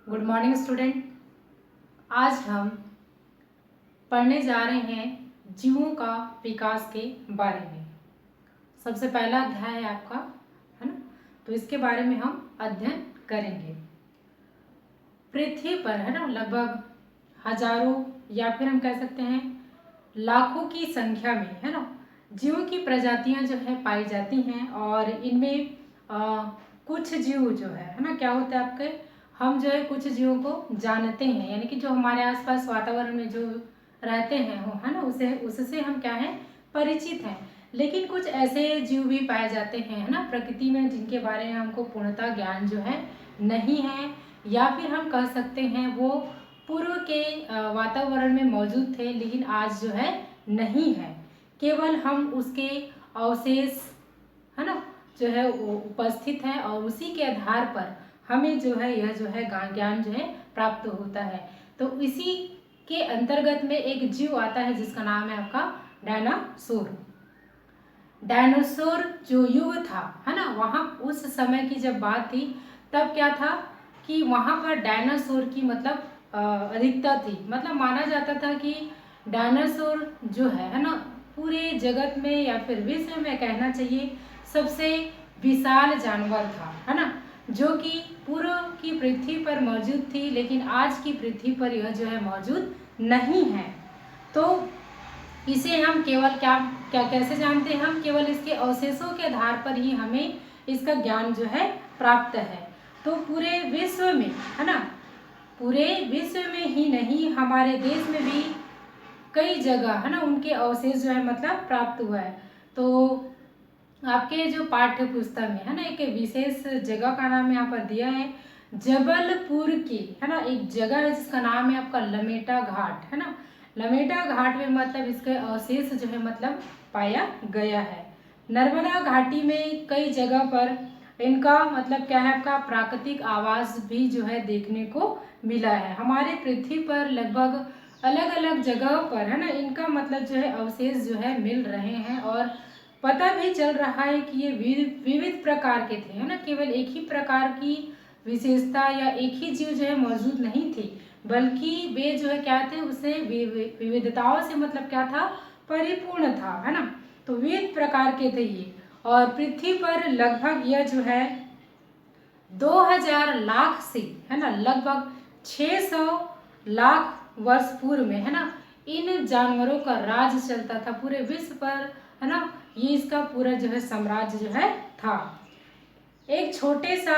Good morning student. आज हम पढ़ने जा रहे हैं जीवों का विकास के बारे में। सबसे पहला अध्याय है आपका, है ना। तो इसके बारे में हम अध्ययन करेंगे। पृथ्वी पर, है ना, लगभग हजारों या फिर हम कह सकते हैं लाखों की संख्या में, है ना, जीवों की प्रजातियां जो है पाई जाती हैं। और इनमें कुछ जीव जो है ना, क्या होता है आपके, हम जो है कुछ जीवों को जानते हैं, यानी कि जो हमारे आसपास वातावरण में जो रहते हैं वो, है ना, उसे उससे हम क्या है, परिचित हैं। लेकिन कुछ ऐसे जीव भी पाए जाते हैं, है ना, प्रकृति में, जिनके बारे में हमको पूर्णतः ज्ञान जो है नहीं है, या फिर हम कह सकते हैं वो पूर्व के वातावरण में मौजूद थे लेकिन आज जो है नहीं है। केवल हम उसके अवशेष, है ना, जो है वो उपस्थित है और उसी के आधार पर हमें जो है यह जो है ज्ञान जो है प्राप्त होता है। तो इसी के अंतर्गत में एक जीव आता है जिसका नाम है आपका डायनासोर। डायनासोर जो युग था, है ना, वहाँ उस समय की जब बात थी तब क्या था कि वहाँ पर डायनासोर की मतलब अधिकता थी। मतलब माना जाता था कि डायनासोर जो है ना, पूरे जगत में या फिर विश्व में कहना चाहिए सबसे विशाल जानवर था, है ना, जो कि पूर्व की पृथ्वी पर मौजूद थी लेकिन आज की पृथ्वी पर यह जो है मौजूद नहीं है। तो इसे हम केवल क्या क्या कैसे जानते हैं, हम केवल इसके अवशेषों के आधार पर ही हमें इसका ज्ञान जो है प्राप्त है। तो पूरे विश्व में, है ना, पूरे विश्व में ही नहीं हमारे देश में भी कई जगह, है ना, उनके अवशेष जो है मतलब प्राप्त हुआ है। तो आपके जो पाठ्य पुस्तक में, है ना, एक विशेष जगह का नाम यहाँ पर दिया है, जबलपुर की, है ना, एक जगह है जिसका नाम है आपका लमेटा घाट, है ना। लमेटा घाट में मतलब इसके अवशेष जो है मतलब पाया गया है। नर्मदा घाटी में कई जगह पर इनका मतलब क्या है, आपका प्राकृतिक आवास भी जो है देखने को मिला है। हमारे पृथ्वी पर लगभग अलग अलग जगहों पर, है ना, इनका मतलब जो है अवशेष जो है मिल रहे हैं और पता भी चल रहा है कि ये विविध प्रकार के थे, है ना। केवल एक ही प्रकार की विशेषता या एक ही जीव जो है मौजूद नहीं थी, बल्कि वे जो है क्या थे, उससे विविधताओं से मतलब क्या था, परिपूर्ण था, है ना। तो विविध प्रकार के थे ये। और पृथ्वी पर लगभग यह जो है 2000 लाख से, है ना, लगभग 600 लाख वर्ष पूर्व में, है ना, इन जानवरों का राज चलता था पूरे विश्व पर, है ना। ये इसका पूरा जो है साम्राज्य जो है था। एक छोटे सा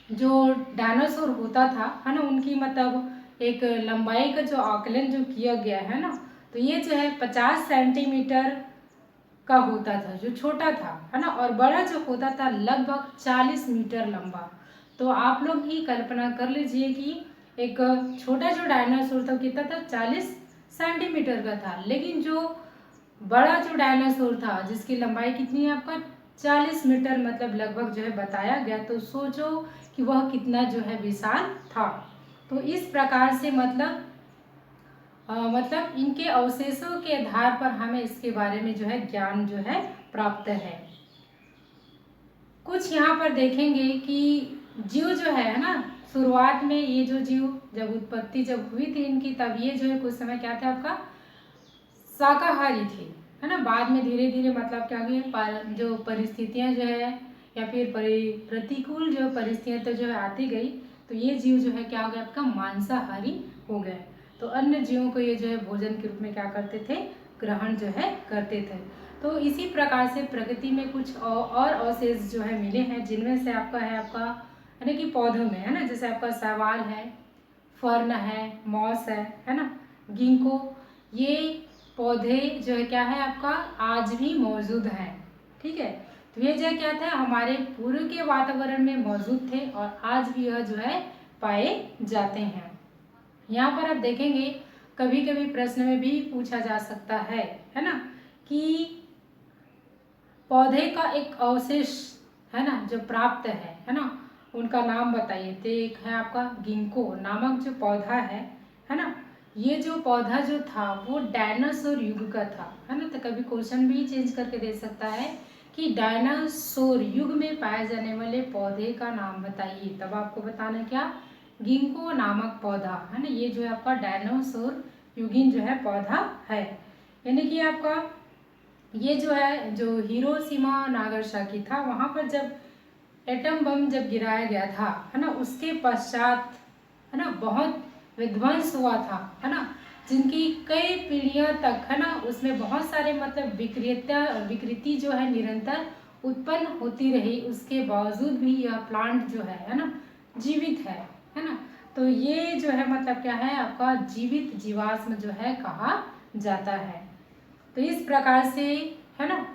जो डायनासोर होता था, है ना, उनकी मतलब एक लंबाई का जो आकलन जो किया गया है ना, तो ये जो है 50 सेंटीमीटर का होता था, जो छोटा था, है ना, और बड़ा जो होता था लगभग 40 मीटर लंबा। तो आप लोग ही कल्पना कर लीजिए कि एक छोटा जो डायनासोर था कितना था, 40 सेंटीमीटर का था, लेकिन जो बड़ा जो डायनासोर था जिसकी लंबाई कितनी है आपका, 40 मीटर मतलब लगभग जो है बताया गया। तो सोचो कि वह कितना जो है विशाल था। तो इस प्रकार से मतलब इनके अवशेषों के आधार पर हमें इसके बारे में जो है ज्ञान जो है प्राप्त है। कुछ यहाँ पर देखेंगे कि जीव जो है ना, शुरुआत में ये जो जीव जब उत्पत्ति जब हुई थी इनकी, तब ये जो है कुछ समय क्या था आपका, शाकाहारी थे, है ना। बाद में धीरे धीरे मतलब क्या हुई, जो परिस्थितियां जो है या फिर प्रतिकूल जो परिस्थितियां तो जो है आती गई, तो ये जीव जो है क्या हो गया आपका, मांसाहारी हो गए। तो अन्य जीवों को ये जो है भोजन के रूप में क्या करते थे, ग्रहण जो है करते थे। तो इसी प्रकार से प्रकृति में कुछ और अवशेष जो है मिले हैं, जिनमें से आपका है आपका, है ना, कि पौधों में, है ना, जैसे आपका शैवाल है, फर्न है, मॉस है ना, गिंको, ये पौधे जो है क्या है आपका आज भी मौजूद हैं। ठीक है, तो ये जो क्या था, हमारे पूर्व के वातावरण में मौजूद थे और आज भी यह जो है पाए जाते हैं। यहाँ पर आप देखेंगे कभी कभी प्रश्न में भी पूछा जा सकता है ना, कि पौधे का एक अवशेष, है ना, जो प्राप्त है ना, उनका नाम बताइए। तो एक है आपका गिंको नामक जो पौधा है ना, ये जो पौधा जो था वो डायनासोर युग का था, है ना। तो कभी क्वेश्चन भी चेंज करके दे सकता है कि डायनासोर युग में पाए जाने वाले पौधे का नाम बताइए, तब आपको बताना क्या, गिंको नामक पौधा, है ना, ये जो है आपका डायनासोर युगीन जो है पौधा है। यानी कि आपका ये जो है, जो हिरोशिमा नागासाकी था, वहाँ पर जब एटम बम जब गिराया गया था, है ना, उसके पश्चात, है ना, बहुत विध्वंस हुआ था, है ना, जिनकी कई पीढ़ियां तक, है ना, उसमें बहुत सारे मतलब विकृति जो है निरंतर उत्पन्न होती रही, उसके बावजूद भी यह प्लांट जो है ना, जीवित है ना। तो ये जो है मतलब क्या है, आपका जीवित जीवाश्म जो है कहा जाता है। तो इस प्रकार से, है ना,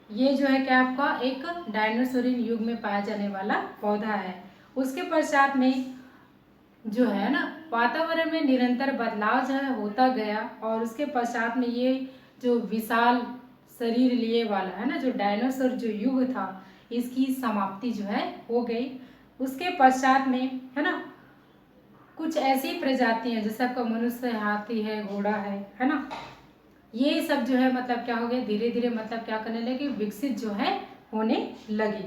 ये जो है क्या आपका एक डायनासोरियन युग में पाया जाने वाला पौधा है। उसके पश्चात में जो है ना, वातावरण में निरंतर बदलाव जो है होता गया, और उसके पश्चात में ये जो विशाल शरीर लिए वाला, है ना, जो डायनासोर जो युग था, इसकी समाप्ति जो है हो गई। उसके पश्चात में, है ना, कुछ ऐसी प्रजातियां जैसे आपका मनुष्य, हाथी है, घोड़ा है ना, ये सब जो है मतलब क्या हो गए, धीरे धीरे मतलब क्या करने लगे, विकसित जो है होने लगी।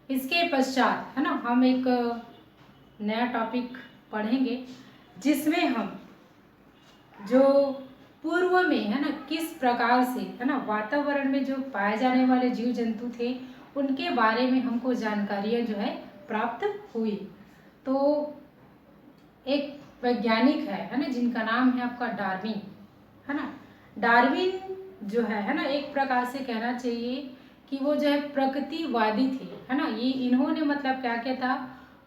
इसके पश्चात, है ना, हम एक नया टॉपिक पढ़ेंगे, जिसमें हम जो पूर्व में, है ना, किस प्रकार से, है ना, वातावरण में जो पाए जाने वाले जीव जंतु थे, उनके बारे में हमको जानकारियाँ जो है प्राप्त हुई। तो एक वैज्ञानिक है ना, जिनका नाम है आपका डार्विन, है ना। डार्विन जो है ना, एक प्रकार से कहना चाहिए कि वो जो है प्रकृतिवादी थे, है ना। ये इन्होंने मतलब क्या किया था,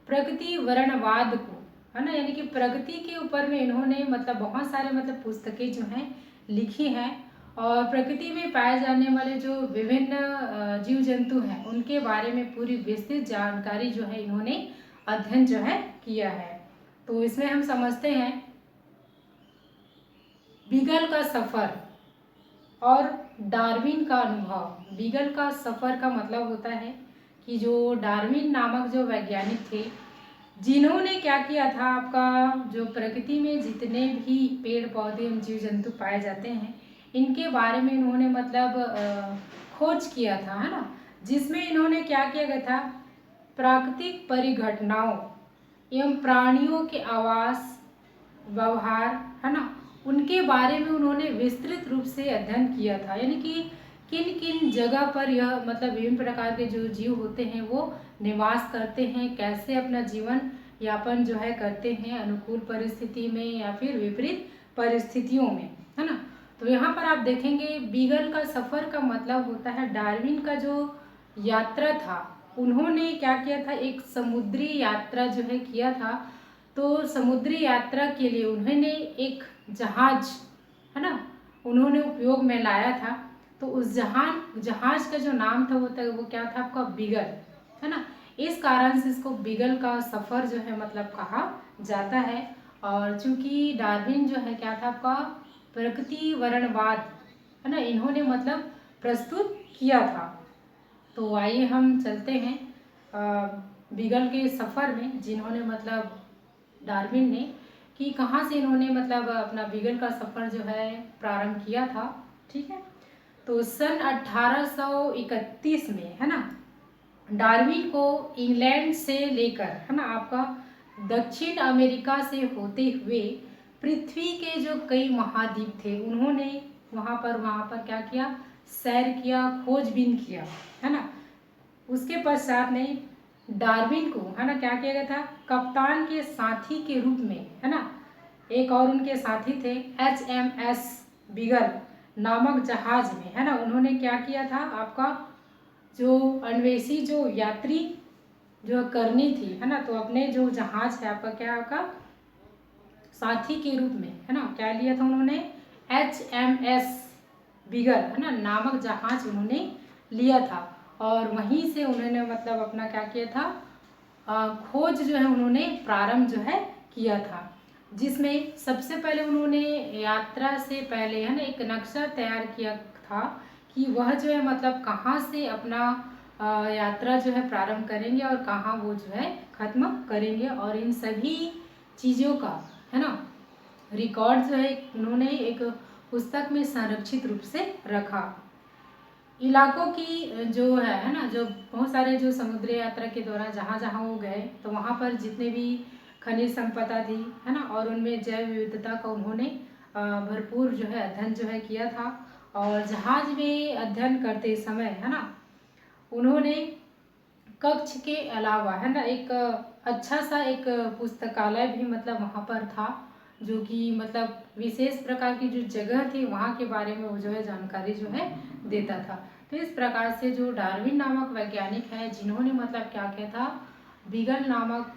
प्रकृति वर्णवाद को, है ना, यानी कि प्रकृति के ऊपर में इन्होंने मतलब बहुत सारे मतलब पुस्तकें जो हैं लिखी हैं, और प्रकृति में पाए जाने वाले जो विभिन्न जीव जंतु हैं, उनके बारे में पूरी विस्तृत जानकारी जो है इन्होंने अध्ययन जो है किया है। तो इसमें हम समझते हैं बीगल का सफ़र और डार्विन का अनुभव। बीगल का सफ़र का मतलब होता है कि जो डार्विन नामक जो वैज्ञानिक थे, जिन्होंने क्या किया था, आपका जो प्रकृति में जितने भी पेड़ पौधे एवं जीव जंतु पाए जाते हैं, इनके बारे में इन्होंने मतलब खोज किया था, है ना। जिसमें इन्होंने क्या किया गया था, प्राकृतिक परिघटनाओं एवं प्राणियों के आवास, व्यवहार, है ना, उनके बारे में उन्होंने विस्तृत रूप से अध्ययन किया था। यानी कि किन किन जगह पर यह मतलब विभिन्न प्रकार के जो जीव होते हैं वो निवास करते हैं, कैसे अपना जीवन यापन जो है करते हैं, अनुकूल परिस्थिति में या फिर विपरीत परिस्थितियों में, है ना। तो यहाँ पर आप देखेंगे बीगल का सफ़र का मतलब होता है, डार्विन का जो यात्रा था, उन्होंने क्या किया था, एक समुद्री यात्रा जो है किया था। तो समुद्री यात्रा के लिए उन्होंने एक जहाज, है ना, उन्होंने उपयोग में लाया था। तो उस जहाज का जो नाम था वो क्या था, आपका बीगल, है ना। इस कारण से इसको बीगल का सफ़र जो है मतलब कहा जाता है। और चूंकि डार्विन जो है क्या था, आपका प्रकृति वर्णवाद, है ना, इन्होंने मतलब प्रस्तुत किया था। तो आइए हम चलते हैं बीगल के सफ़र में, जिन्होंने मतलब डार्विन ने, कि कहाँ से इन्होंने मतलब अपना बीगल का सफ़र जो है प्रारंभ किया था। ठीक है, तो सन 1831 में, है ना, डार्विन को इंग्लैंड से लेकर, है ना, आपका दक्षिण अमेरिका से होते हुए पृथ्वी के जो कई महाद्वीप थे, उन्होंने वहाँ पर क्या किया, सैर किया, खोजबीन किया, है ना। उसके पश्चात में डार्विन को, है ना, क्या किया गया था, कप्तान के साथी के रूप में, है ना, एक और उनके साथी थे, HMS बीगल नामक जहाज में, है ना, उन्होंने क्या किया था, आपका जो अन्वेषी जो यात्री जो करनी थी, है ना, तो अपने जो जहाज है आपका क्या, आपका साथी के रूप में, है ना, क्या लिया था उन्होंने, HMS बीगल, है ना, नामक जहाज उन्होंने लिया था। और वहीं से उन्होंने मतलब अपना क्या किया था, खोज जो है उन्होंने प्रारंभ जो है किया था, जिसमें सबसे पहले उन्होंने यात्रा से पहले, है ना, एक नक्शा तैयार किया था कि वह जो है मतलब कहाँ से अपना यात्रा जो है प्रारंभ करेंगे और कहाँ वो जो है ख़त्म करेंगे, और इन सभी चीज़ों का, है ना, रिकॉर्ड जो है उन्होंने एक पुस्तक में संरक्षित रूप से रखा। इलाकों की जो है ना, जो बहुत सारे जो समुद्री यात्रा के दौरान जहाँ जहाँ वो गए तो वहाँ पर जितने भी खनिज संपदा थी, है ना, और उनमें जैव विविधता का उन्होंने भरपूर जो है अध्ययन जो है किया था। और जहाज में अध्ययन करते समय, है ना, उन्होंने कक्ष के अलावा, है ना, एक अच्छा सा एक पुस्तकालय भी मतलब वहाँ पर था, जो कि मतलब विशेष प्रकार की जो जगह थी वहाँ के बारे में वो जो है जानकारी जो है देता था। तो इस प्रकार से जो डार्विन नामक वैज्ञानिक है, जिन्होंने मतलब क्या किया था, बीगल नामक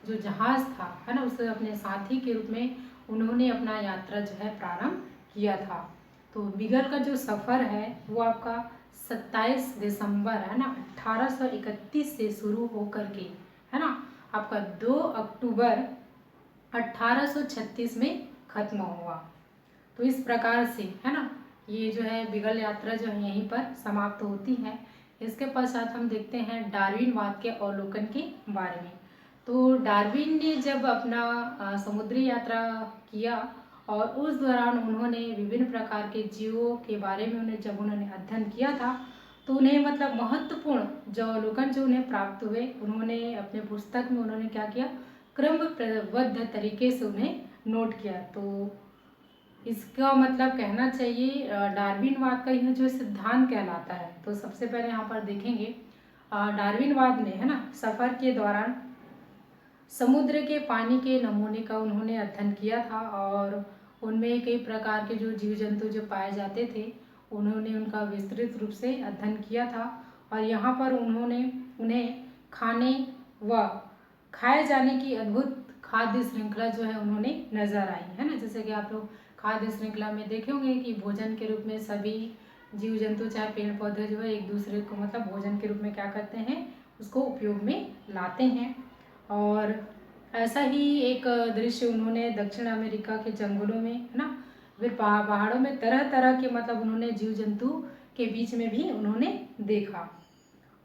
जो जहाज था, है ना, उसे अपने साथी के रूप में उन्होंने अपना यात्रा जो है प्रारंभ किया था। तो बीगल का जो सफ़र है वो आपका 27 दिसंबर, है ना, 1831 से शुरू होकर के, है ना, आपका 2 अक्टूबर 1836 में खत्म हुआ। तो इस प्रकार से, है ना, ये जो है बीगल यात्रा जो है यहीं पर समाप्त होती है। इसके पश्चात हम देखते हैं डार्विनवाद के अवलोकन के बारे में। तो डार्विन ने जब अपना समुद्री यात्रा किया और उस दौरान उन्होंने विभिन्न प्रकार के जीवों के बारे में जब उन्होंने अध्ययन किया था, तो उन्हें मतलब महत्वपूर्ण जो अवलोकन जो उन्हें प्राप्त हुए, उन्होंने अपने पुस्तक में उन्होंने क्या किया, क्रमबद्ध तरीके से उन्हें नोट किया। तो इसका मतलब कहना चाहिए डार्विनवाद का यह जो सिद्धांत कहलाता है। तो सबसे पहले यहाँ पर देखेंगे डार्विनवाद में, है ना, सफ़र के दौरान समुद्र के पानी के नमूने का उन्होंने अध्ययन किया था और उनमें कई प्रकार के जो जीव जंतु जो पाए जाते थे, उन्होंने उनका विस्तृत रूप से अध्ययन किया था। और यहाँ पर उन्होंने उन्हें खाने व खाए जाने की अद्भुत खाद्य श्रृंखला जो है उन्होंने नज़र आई, है ना। जैसे कि आप लोग खाद्य श्रृंखला में देखे होंगे कि भोजन के रूप में सभी जीव जंतु चाहे पेड़ पौधे जो है एक दूसरे को मतलब भोजन के रूप में क्या करते हैं, उसको उपयोग में लाते हैं। और ऐसा ही एक दृश्य उन्होंने दक्षिण अमेरिका के जंगलों में, है ना, फिर पहाड़ों में तरह तरह के मतलब उन्होंने जीव जंतु के बीच में भी उन्होंने देखा।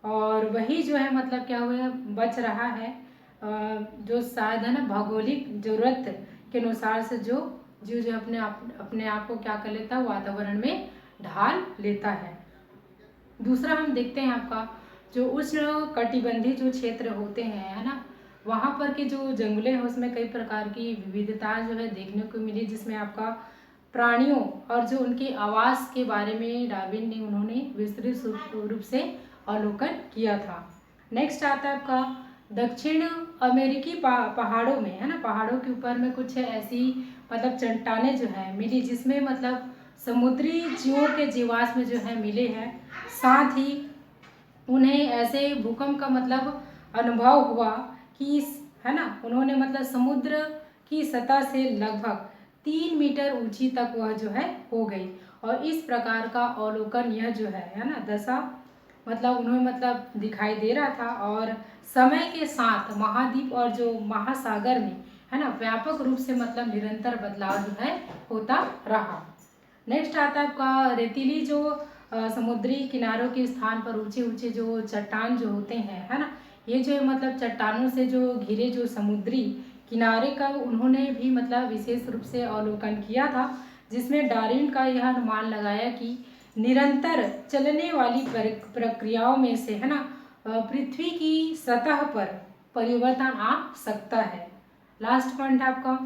और वही जो है मतलब क्या हुआ बच रहा है, जो शायद है ना भौगोलिक जरूरत के अनुसार से जो जीव जो अपने आप को क्या कर लेता है, वातावरण में ढाल लेता है। दूसरा हम देखते हैं आपका जो उष्ण कटिबंधीय जो क्षेत्र होते हैं, है ना, वहाँ पर के जो जंगले हैं उसमें कई प्रकार की विविधता जो है देखने को मिली, जिसमें आपका प्राणियों और जो उनके आवास के बारे में डार्विन ने उन्होंने विस्तृत रूप से अवलोकन किया था। नेक्स्ट आता है आपका दक्षिण अमेरिकी पहाड़ों में, है ना, पहाड़ों के ऊपर में कुछ ऐसी मतलब चट्टानें जो है मिली, जिसमें मतलब समुद्री जीवों के जीवाश्म जो है मिले हैं। साथ ही उन्हें ऐसे भूकंप का मतलब अनुभव हुआ कि, है ना, उन्होंने मतलब समुद्र की सतह से लगभग 3 मीटर ऊंची तक वह जो है हो गई। और इस प्रकार का अवलोकन यह जो है ना, दशा मतलब उन्हें मतलब दिखाई दे रहा था। और समय के साथ महाद्वीप और जो महासागर में, है ना, व्यापक रूप से मतलब निरंतर बदलाव जो है होता रहा। नेक्स्ट आता है आपका रेतीली जो समुद्री किनारों के स्थान पर ऊंचे ऊंचे जो चट्टान जो होते हैं, है ना, ये जो मतलब चट्टानों से जो घिरे जो समुद्री किनारे का उन्होंने भी मतलब विशेष रूप से अवलोकन किया था, जिसमें डार्विन का यह अनुमान लगाया कि निरंतर चलने वाली प्रक्रियाओं में से, है ना, पृथ्वी की सतह पर परिवर्तन आ सकता है। लास्ट पॉइंट आपका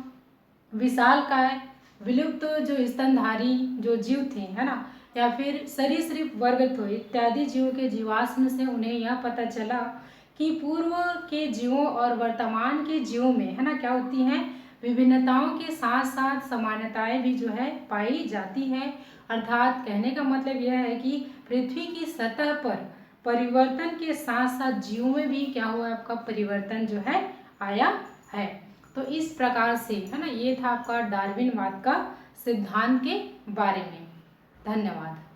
विशालकाय विलुप्त जो स्तनधारी जो जीव थे, है ना, या फिर सरीसृप वर्ग थे इत्यादि जीवों के जीवाश्म से उन्हें यह पता चला कि पूर्व के जीवों और वर्तमान के जीवों में, है ना, क्या होती हैं, विभिन्नताओं के साथ साथ समानताएं भी जो है पाई जाती हैं। अर्थात कहने का मतलब यह है कि पृथ्वी की सतह पर परिवर्तन के साथ साथ जीवों में भी क्या हुआ, आपका परिवर्तन जो है आया है। तो इस प्रकार से, है ना, ये था आपका डार्विनवाद का सिद्धांत के बारे में। धन्यवाद।